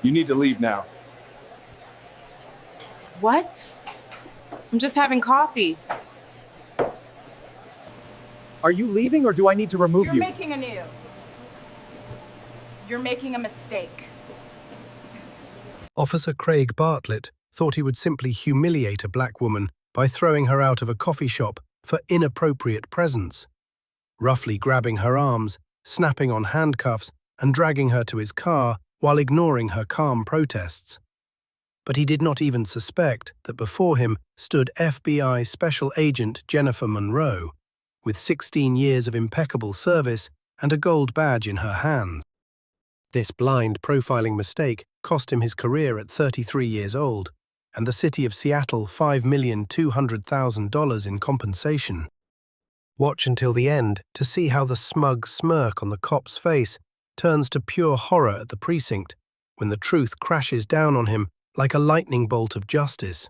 You need to leave now. What? I'm just having coffee. Are you leaving or do I need to remove You're you? making a mistake. Officer Craig Bartlett thought he would simply humiliate a black woman by throwing her out of a coffee shop for inappropriate presence, roughly grabbing her arms, snapping on handcuffs, and dragging her to his car while ignoring her calm protests. But he did not even suspect that before him stood FBI Special Agent Jennifer Monroe, with 16 years of impeccable service and a gold badge in her hand. This blind profiling mistake cost him his career at 33 years old, and the city of Seattle $5,200,000 in compensation. Watch until the end to see how the smug smirk on the cop's face turns to pure horror at the precinct when the truth crashes down on him like a lightning bolt of justice.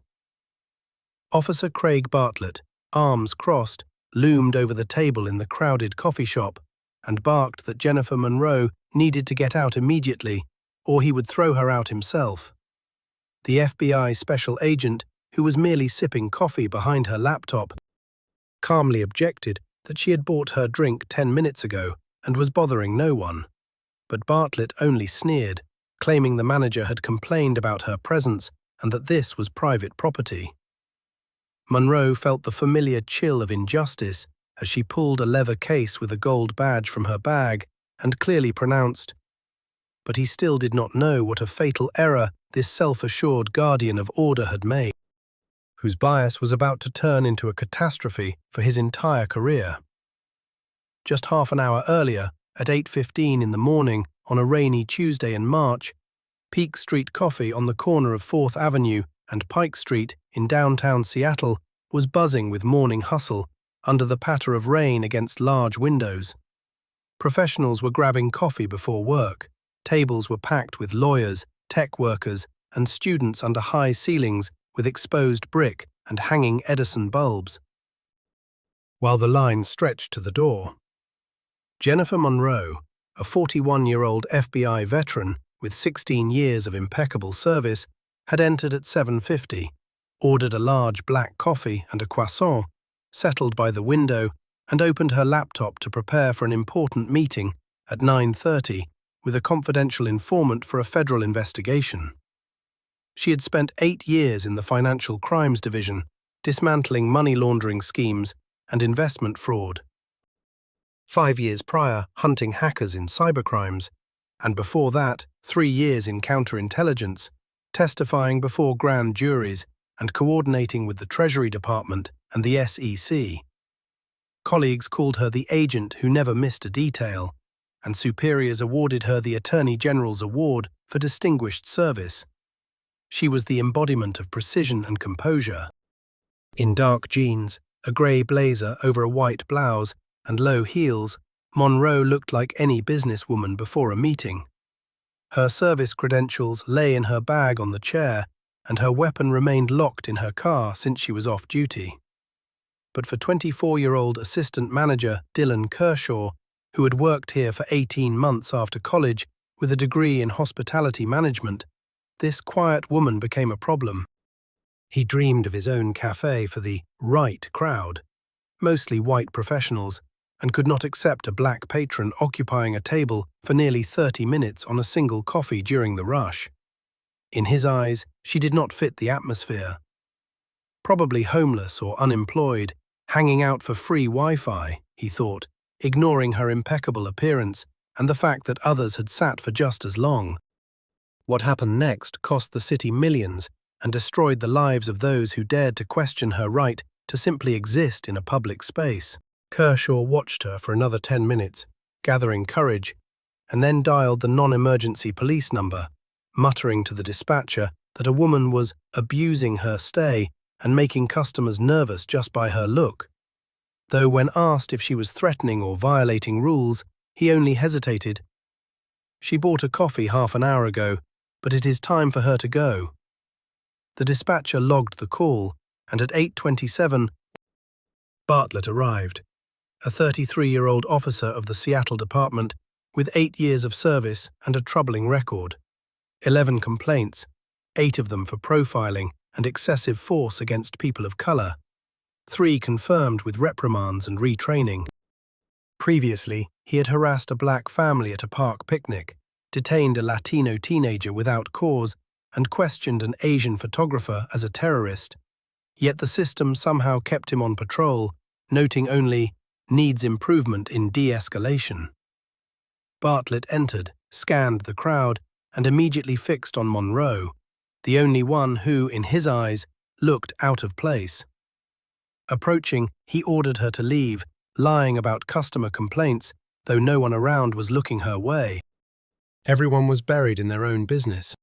Officer Craig Bartlett, arms crossed, loomed over the table in the crowded coffee shop and barked that Jennifer Monroe needed to get out immediately, or he would throw her out himself. The FBI special agent, who was merely sipping coffee behind her laptop, calmly objected that she had bought her drink 10 minutes ago and was bothering no one. But Bartlett only sneered, claiming the manager had complained about her presence and that this was private property. Monroe felt the familiar chill of injustice as she pulled a leather case with a gold badge from her bag and clearly pronounced, but he still did not know what a fatal error this self-assured guardian of order had made, whose bias was about to turn into a catastrophe for his entire career. Just half an hour earlier, at 8:15 in the morning on a rainy Tuesday in March, Peak Street Coffee on the corner of 4th Avenue and Pike Street in downtown Seattle was buzzing with morning hustle under the patter of rain against large windows. Professionals were grabbing coffee before work. Tables were packed with lawyers, tech workers, and students under high ceilings with exposed brick and hanging Edison bulbs, while the line stretched to the door. Jennifer Monroe, a 41-year-old FBI veteran with 16 years of impeccable service, had entered at 7:50, ordered a large black coffee and a croissant, settled by the window, and opened her laptop to prepare for an important meeting at 9:30 with a confidential informant for a federal investigation. She had spent 8 years in the Financial Crimes Division, dismantling money laundering schemes and investment fraud. 5 years prior, hunting hackers in cybercrimes, and before that, 3 years in counterintelligence, testifying before grand juries and coordinating with the Treasury Department and the SEC. Colleagues called her the agent who never missed a detail, and superiors awarded her the Attorney General's Award for Distinguished Service. She was the embodiment of precision and composure. In dark jeans, a grey blazer over a white blouse, and low heels, Monroe looked like any businesswoman before a meeting. Her service credentials lay in her bag on the chair, and her weapon remained locked in her car since she was off duty. But for 24-year-old assistant manager Dylan Kershaw, who had worked here for 18 months after college with a degree in hospitality management, this quiet woman became a problem. He dreamed of his own cafe for the right crowd, mostly white professionals, and could not accept a black patron occupying a table for nearly 30 minutes on a single coffee during the rush. In his eyes, she did not fit the atmosphere. Probably homeless or unemployed, hanging out for free Wi-Fi, he thought, ignoring her impeccable appearance and the fact that others had sat for just as long. What happened next cost the city millions and destroyed the lives of those who dared to question her right to simply exist in a public space. Kershaw watched her for another 10 minutes, gathering courage, and then dialed the non-emergency police number, muttering to the dispatcher that a woman was abusing her stay and making customers nervous just by her look. Though when asked if she was threatening or violating rules, he only hesitated. She bought a coffee half an hour ago, but it is time for her to go. The dispatcher logged the call, and at 8:27, Bartlett arrived, a 33-year-old officer of the Seattle Department with 8 years of service and a troubling record. 11 complaints, 8 of them for profiling and excessive force against people of color, 3 confirmed with reprimands and retraining. Previously, he had harassed a black family at a park picnic, detained a Latino teenager without cause, and questioned an Asian photographer as a terrorist. Yet the system somehow kept him on patrol, noting only needs improvement in de-escalation. Bartlett entered, scanned the crowd, and immediately fixed on Monroe, the only one who, in his eyes, looked out of place. Approaching, he ordered her to leave, lying about customer complaints, though no one around was looking her way. Everyone was buried in their own business.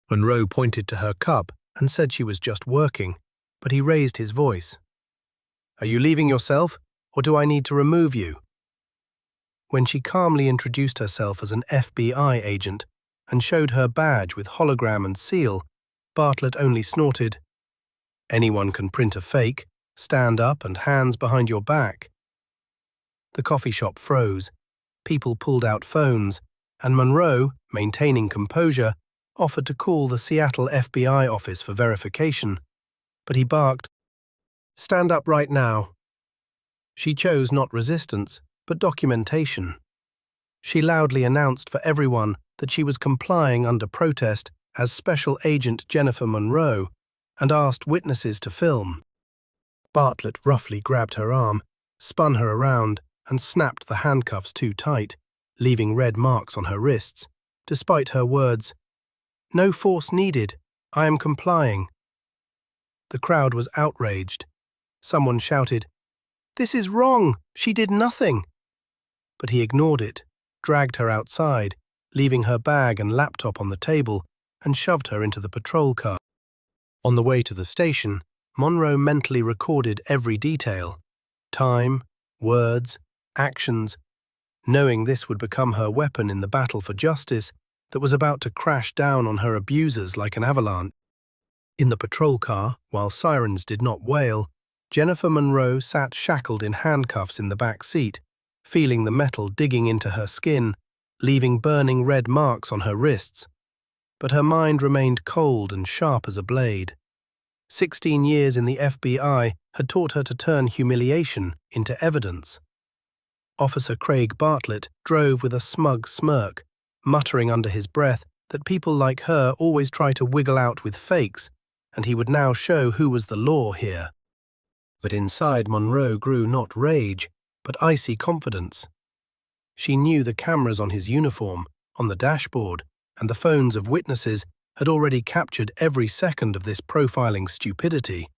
Monroe pointed to her cup and said she was just working, but he raised his voice. "Are you leaving yourself, or do I need to remove you?" When she calmly introduced herself as an FBI agent and showed her badge with hologram and seal, Bartlett only snorted, "Anyone can print a fake. Stand up and hands behind your back." The coffee shop froze. People pulled out phones, and Monroe, maintaining composure, offered to call the Seattle FBI office for verification, but he barked, "Stand up right now." She chose not resistance, but documentation. She loudly announced for everyone that she was complying under protest as Special Agent Jennifer Monroe and asked witnesses to film. Bartlett roughly grabbed her arm, spun her around, and snapped the handcuffs too tight, leaving red marks on her wrists, despite her words, "No force needed. I am complying." The crowd was outraged. Someone shouted, "This is wrong. She did nothing." But he ignored it, dragged her outside, leaving her bag and laptop on the table, and shoved her into the patrol car. On the way to the station, Monroe mentally recorded every detail: time, words, actions, knowing this would become her weapon in the battle for justice that was about to crash down on her abusers like an avalanche. In the patrol car, while sirens did not wail, Jennifer Monroe sat shackled in handcuffs in the back seat, feeling the metal digging into her skin, leaving burning red marks on her wrists. But her mind remained cold and sharp as a blade. 16 years in the FBI had taught her to turn humiliation into evidence. Officer Craig Bartlett drove with a smug smirk, muttering under his breath that people like her always try to wiggle out with fakes, and he would now show who was the law here. But inside Monroe grew not rage, but icy confidence. She knew the cameras on his uniform, on the dashboard, and the phones of witnesses had already captured every second of this profiling stupidity,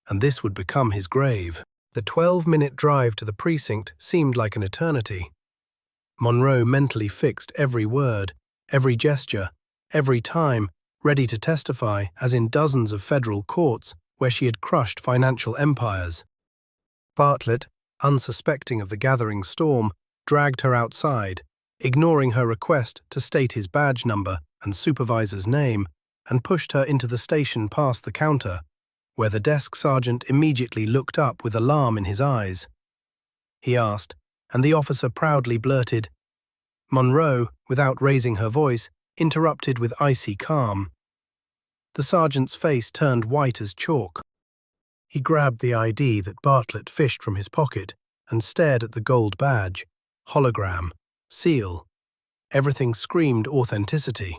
and this would become his grave. The 12-minute drive to the precinct seemed like an eternity. Monroe mentally fixed every word, every gesture, every time, ready to testify as in dozens of federal courts where she had crushed financial empires. Bartlett, unsuspecting of the gathering storm, dragged her outside, ignoring her request to state his badge number and supervisor's name, and pushed her into the station past the counter, where the desk sergeant immediately looked up with alarm in his eyes. He asked, and the officer proudly blurted. Monroe, without raising her voice, interrupted with icy calm. The sergeant's face turned white as chalk. He grabbed the ID that Bartlett fished from his pocket and stared at the gold badge, hologram, seal. Everything screamed authenticity.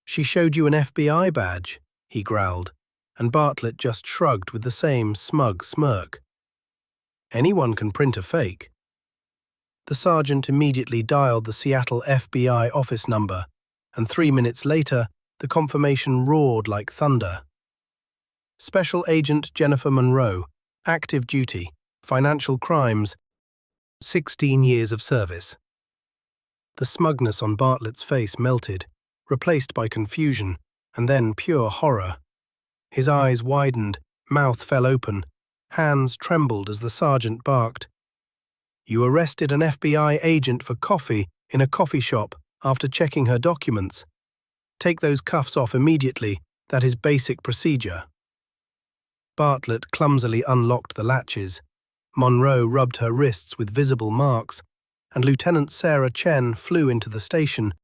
"She showed you an FBI badge," he growled, and Bartlett just shrugged with the same smug smirk. "Anyone can print a fake." The sergeant immediately dialed the Seattle FBI office number, and 3 minutes later, the confirmation roared like thunder. Special Agent Jennifer Monroe, active duty, financial crimes, 16 years of service. The smugness on Bartlett's face melted, replaced by confusion, and then pure horror. His eyes widened, mouth fell open, hands trembled as the sergeant barked. "You arrested an FBI agent for coffee in a coffee shop after checking her documents. Take those cuffs off immediately. That is basic procedure." Bartlett clumsily unlocked the latches. Monroe rubbed her wrists with visible marks, and Lieutenant Sarah Chen flew into the station.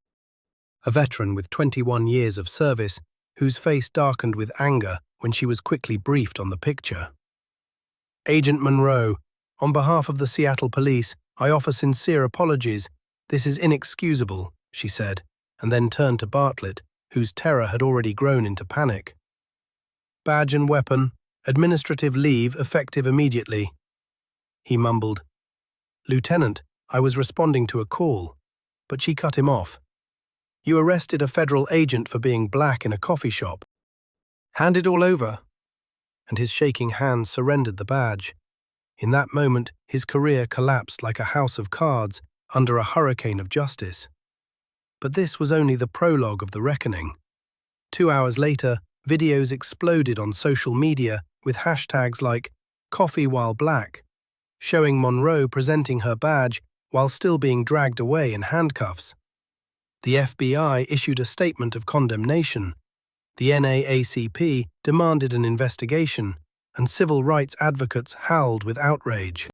a veteran with 21 years of service whose face darkened with anger when she was quickly briefed on the picture. "Agent Monroe, on behalf of the Seattle Police, I offer sincere apologies. This is inexcusable," she said, and then turned to Bartlett, whose terror had already grown into panic. "Badge and weapon, administrative leave effective immediately," he mumbled. "Lieutenant, I was responding to a call," but she cut him off. "You arrested a federal agent for being black in a coffee shop. Hand it all over." And his shaking hand surrendered the badge. In that moment, his career collapsed like a house of cards under a hurricane of justice. But this was only the prologue of the reckoning. 2 hours later, videos exploded on social media with hashtags like "Coffee While Black," showing Monroe presenting her badge while still being dragged away in handcuffs. The FBI issued a statement of condemnation. The NAACP demanded an investigation, and civil rights advocates howled with outrage.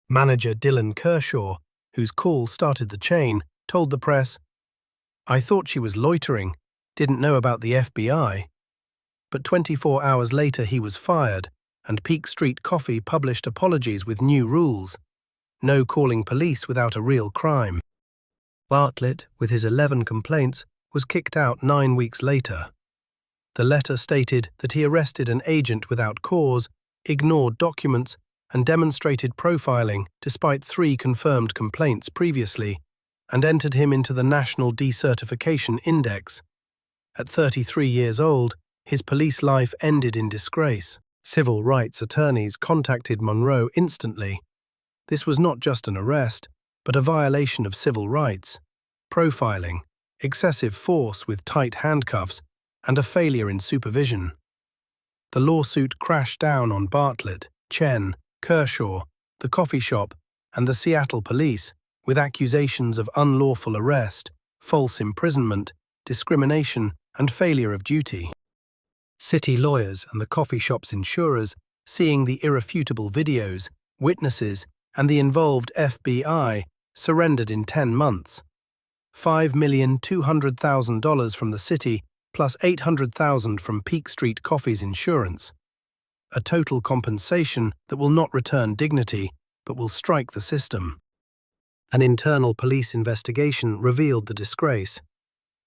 Manager Dylan Kershaw, whose call started the chain, told the press, "I thought she was loitering, didn't know about the FBI." But 24 hours later he was fired, and Peak Street Coffee published apologies with new rules. No calling police without a real crime. Bartlett, with his 11 complaints, was kicked out 9 weeks later. The letter stated that he arrested an agent without cause, ignored documents, and demonstrated profiling despite 3 confirmed complaints previously, and entered him into the National Decertification Index. At 33 years old, his police life ended in disgrace. Civil rights attorneys contacted Monroe instantly. This was not just an arrest, but a violation of civil rights, profiling, excessive force with tight handcuffs, and a failure in supervision. The lawsuit crashed down on Bartlett, Chen, Kershaw, the coffee shop, and the Seattle Police, with accusations of unlawful arrest, false imprisonment, discrimination, and failure of duty. City lawyers and the coffee shop's insurers, seeing the irrefutable videos, witnesses, and the involved FBI, surrendered in 10 months. $5,200,000 from the city, plus $800,000 from Peak Street Coffee's insurance. A total compensation that will not return dignity, but will strike the system. An internal police investigation revealed the disgrace.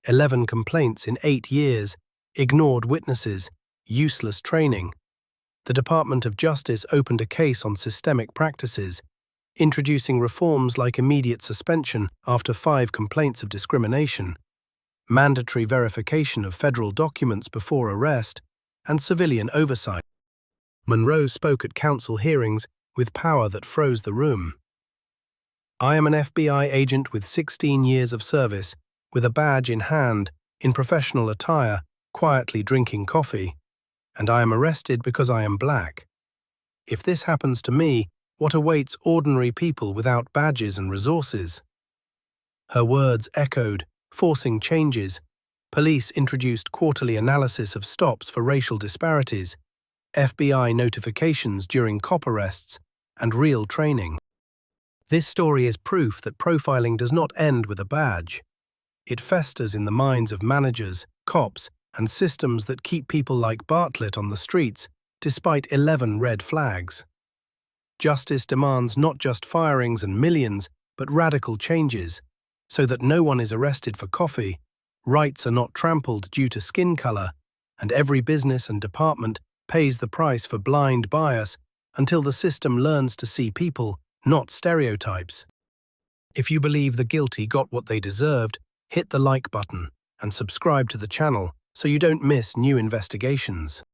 11 complaints in 8 years, ignored witnesses, useless training. The Department of Justice opened a case on systemic practices, introducing reforms like immediate suspension after 5 complaints of discrimination, mandatory verification of federal documents before arrest, and civilian oversight. Monroe spoke at council hearings with power that froze the room. "I am an FBI agent with 16 years of service, with a badge in hand, in professional attire, quietly drinking coffee, and I am arrested because I am black. If this happens to me, what awaits ordinary people without badges and resources?" Her words echoed, forcing changes. Police introduced quarterly analysis of stops for racial disparities, FBI notifications during cop arrests, and real training. This story is proof that profiling does not end with a badge. It festers in the minds of managers, cops, and systems that keep people like Bartlett on the streets, despite 11 red flags. Justice demands not just firings and millions, but radical changes, so that no one is arrested for coffee, rights are not trampled due to skin color, and every business and department pays the price for blind bias until the system learns to see people, not stereotypes. If you believe the guilty got what they deserved, hit the like button and subscribe to the channel so you don't miss new investigations.